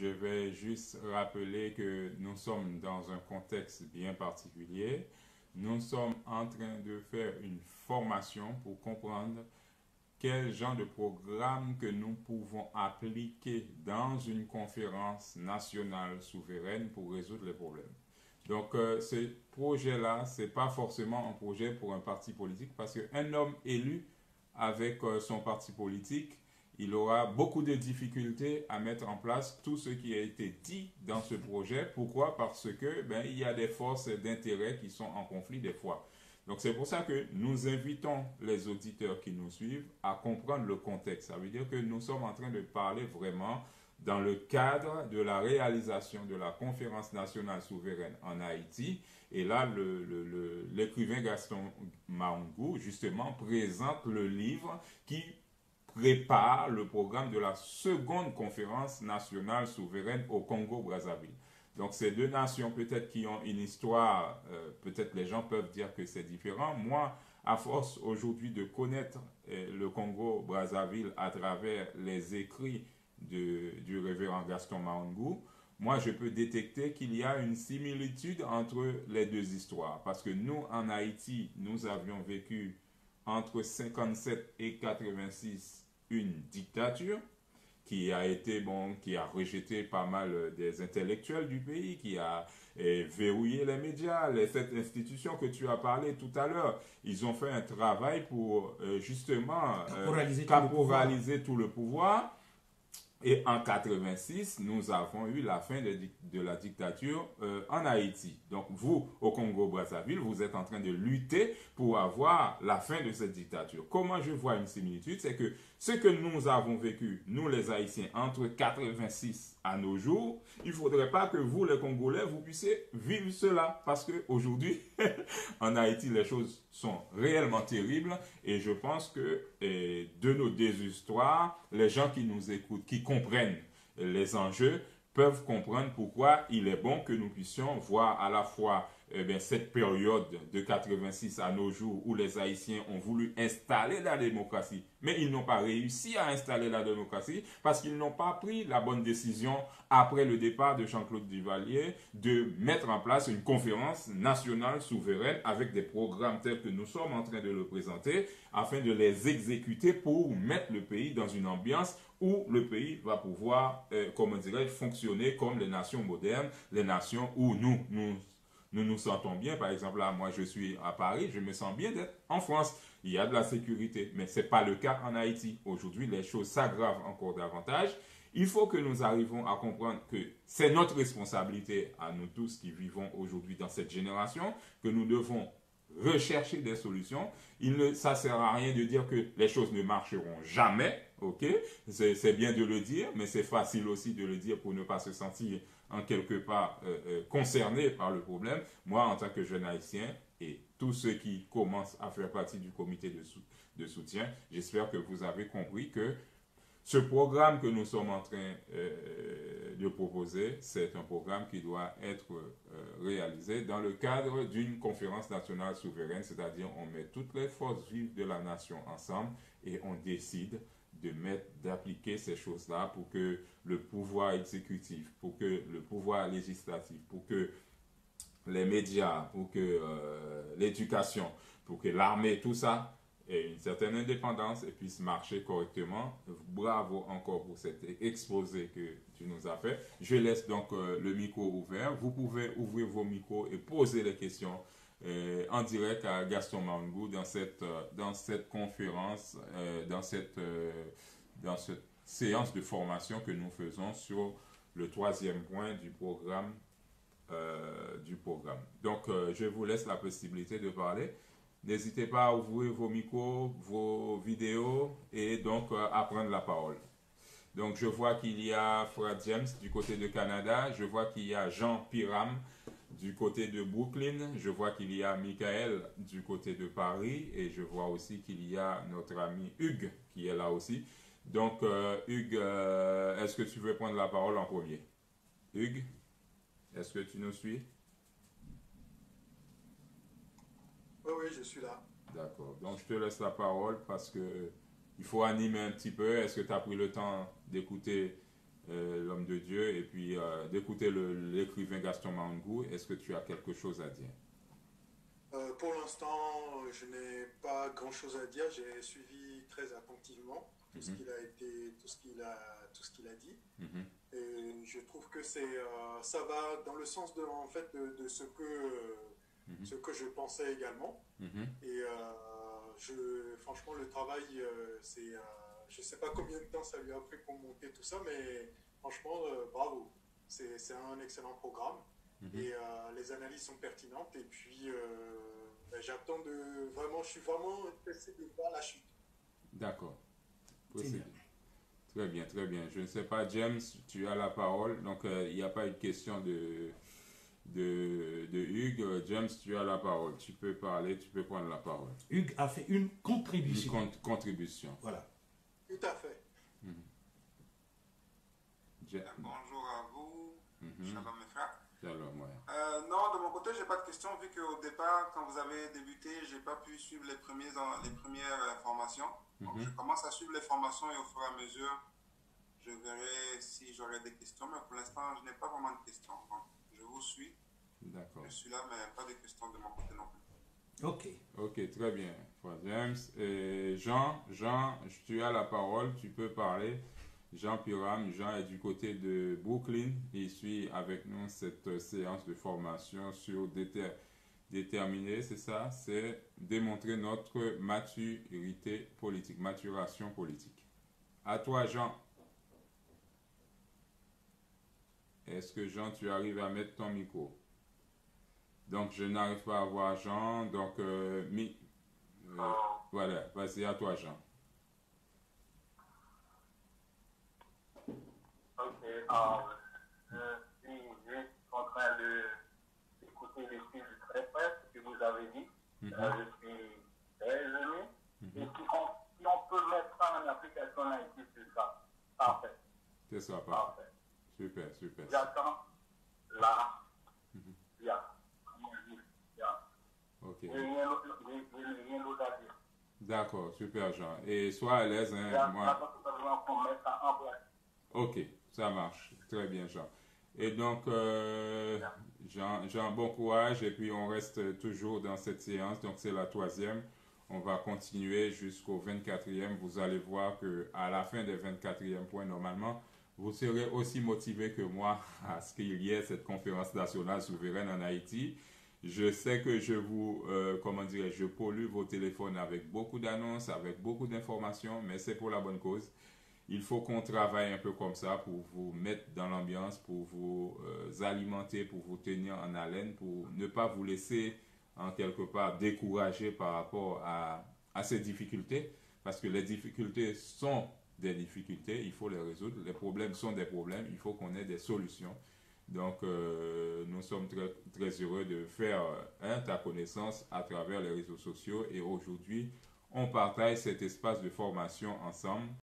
je vais juste rappeler que nous sommes dans un contexte bien particulier. Nous sommes en train de faire une formation pour comprendre quel genre de programme que nous pouvons appliquer dans une conférence nationale souveraine pour résoudre les problèmes. Donc, ce projet-là, ce n'est pas forcément un projet pour un parti politique parce qu'un homme élu avec son parti politique, il aura beaucoup de difficultés à mettre en place tout ce qui a été dit dans ce projet. Pourquoi? Parce que il y a des forces d'intérêt qui sont en conflit des fois. Donc c'est pour ça que nous invitons les auditeurs qui nous suivent à comprendre le contexte. Ça veut dire que nous sommes en train de parler vraiment dans le cadre de la réalisation de la conférence nationale souveraine en Haïti. Et là, l'écrivain Gaston Maungou, justement, présente le livre qui prépare le programme de la seconde conférence nationale souveraine au Congo-Brazzaville. Donc ces deux nations peut-être qui ont une histoire, peut-être les gens peuvent dire que c'est différent. Moi, à force aujourd'hui de connaître le Congo-Brazzaville à travers les écrits du révérend Gaston Maungou, moi je peux détecter qu'il y a une similitude entre les deux histoires. Parce que nous, en Haïti, nous avions vécu entre 57 et 86 une dictature qui a rejeté pas mal des intellectuels du pays, qui a verrouillé les médias, cette institution que tu as parlé tout à l'heure. Ils ont fait un travail pour justement caporaliser tout le pouvoir. Et en 86, nous avons eu la fin de la dictature en Haïti. Donc vous, au Congo-Brazzaville, vous êtes en train de lutter pour avoir la fin de cette dictature. Comment je vois une similitude? C'est que ce que nous avons vécu, nous les Haïtiens, entre 86 à nos jours, il ne faudrait pas que vous, les Congolais, vous puissiez vivre cela. Parce qu'aujourd'hui, en Haïti, les choses sont réellement terribles. Et je pense que de nos deux histoires, les gens qui nous écoutent, qui comprennent les enjeux, peuvent comprendre pourquoi il est bon que nous puissions voir à la fois cette période de 86 à nos jours où les Haïtiens ont voulu installer la démocratie, mais ils n'ont pas réussi à installer la démocratie parce qu'ils n'ont pas pris la bonne décision après le départ de Jean-Claude Duvalier de mettre en place une conférence nationale souveraine avec des programmes tels que nous sommes en train de le présenter afin de les exécuter pour mettre le pays dans une ambiance où le pays va pouvoir, comment dirais-je, fonctionner comme les nations modernes, les nations où nous sentons bien. Par exemple, là, moi, je suis à Paris, je me sens bien d'être en France. Il y a de la sécurité, mais ce n'est pas le cas en Haïti. Aujourd'hui, les choses s'aggravent encore davantage. Il faut que nous arrivions à comprendre que c'est notre responsabilité à nous tous qui vivons aujourd'hui dans cette génération, que nous devons rechercher des solutions. Ça ne sert à rien de dire que les choses ne marcheront jamais, ok? C'est bien de le dire, mais c'est facile aussi de le dire pour ne pas se sentir en quelque part concerné par le problème. Moi, en tant que jeune haïtien, et tous ceux qui commencent à faire partie du comité de soutien, j'espère que vous avez compris que ce programme que nous sommes en train de proposer, c'est un programme qui doit être réalisé dans le cadre d'une conférence nationale souveraine, c'est-à-dire on met toutes les forces vives de la nation ensemble et on décide d'appliquer ces choses-là pour que le pouvoir exécutif, pour que le pouvoir législatif, pour que les médias, pour que l'éducation, pour que l'armée, tout ça, ait une certaine indépendance et puisse marcher correctement. Bravo encore pour cet exposé que tu nous as fait. Je laisse donc le micro ouvert. Vous pouvez ouvrir vos micros et poser les questions en direct à Gaston Maungou dans cette conférence, dans cette séance de formation que nous faisons sur le troisième point du programme. Donc, je vous laisse la possibilité de parler. N'hésitez pas à ouvrir vos micros, vos vidéos et donc à prendre la parole. Donc, je vois qu'il y a Frère James du côté de Canada. Je vois qu'il y a Jean Piram du côté de Brooklyn. Je vois qu'il y a Michael du côté de Paris. Et je vois aussi qu'il y a notre ami Hugues qui est là aussi. Donc, Hugues, est-ce que tu veux prendre la parole en premier? Hugues, est-ce que tu nous suis? Oui, je suis là. D'accord. Donc, je te laisse la parole parce que il faut animer un petit peu. Est-ce que tu as pris le temps d'écouter l'homme de Dieu, et puis d'écouter l'écrivain Gaston Mangou. Est-ce que tu as quelque chose à dire? Pour l'instant, je n'ai pas grand-chose à dire. J'ai suivi très attentivement tout ce Mhm, qu'il a été, tout ce qu'il a dit. mhm, Et je trouve que ça va dans le sens de, en fait, de mhm, ce que je pensais également. mhm. Et franchement, le travail, je ne sais pas combien de temps ça lui a pris pour monter tout ça, mais franchement, bravo. C'est un excellent programme Mhm. et les analyses sont pertinentes. Et puis, ben, j'attends de vraiment, je suis vraiment intéressé de voir la chute. D'accord. C'est bien. Procédez. Très bien, très bien. Je ne sais pas, James, tu as la parole. Donc, il n'y a pas une question de Hugues. James, tu as la parole. Tu peux parler, tu peux prendre la parole. Hugues a fait une Une contribution. contribution. Voilà. Tout à fait. Mhm. Bonjour à vous, Mhm. shalom mes frères. Alors, ouais. Non, de mon côté, j'ai pas de questions vu qu'au départ, quand vous avez débuté, j'ai pas pu suivre les premières formations. Donc, je Mhm. commence à suivre les formations et au fur et à mesure, je verrai si j'aurai des questions. Mais pour l'instant, je n'ai pas vraiment de questions. Donc, je vous suis, D'accord. je suis là, mais pas de questions de mon côté non plus. Ok. Ok, très bien, frère James. Et Jean, tu as la parole, tu peux parler. Jean Piram, Jean est du côté de Brooklyn. Il suit avec nous cette séance de formation sur déterminer, c'est ça, c'est démontrer notre maturité politique, maturation politique. À toi, Jean. Est-ce que Jean, tu arrives à mettre ton micro? Donc, je n'arrive pas à voir Jean. Donc, euh, voilà, vas-y, à toi, Jean. Ok, je suis juste en train d'écouter les fils très près, ce que vous avez dit. Mhm, Je suis très ému. Et mhm. si on peut mettre ça en application en Haïti, c'est ça. Parfait, C'est ça, parfait. parfait. Super, super. J'attends là, Mhm. bien. Comment dire, bien. Ok. J'ai rien d'autre à dire. D'accord, super, Jean. Et sois à l'aise, hein, moi. J'attends simplement qu'on mette ça en place. Ok, ça marche. Très bien, Jean. Et donc, Jean, bon courage. Et puis, on reste toujours dans cette séance. Donc, c'est la troisième. On va continuer jusqu'au 24e. Vous allez voir que à la fin des 24e points, normalement, vous serez aussi motivé que moi à ce qu'il y ait cette conférence nationale souveraine en Haïti. Je sais que comment dirais-je, je pollue vos téléphones avec beaucoup d'annonces, avec beaucoup d'informations, mais c'est pour la bonne cause. Il faut qu'on travaille un peu comme ça pour vous mettre dans l'ambiance, pour vous alimenter, pour vous tenir en haleine, pour ne pas vous laisser en quelque part décourager par rapport à ces difficultés. Parce que les difficultés sont des difficultés, il faut les résoudre. Les problèmes sont des problèmes, il faut qu'on ait des solutions. Donc, nous sommes très, très heureux de faire ta connaissance à travers les réseaux sociaux. Et aujourd'hui, on partage cet espace de formation ensemble.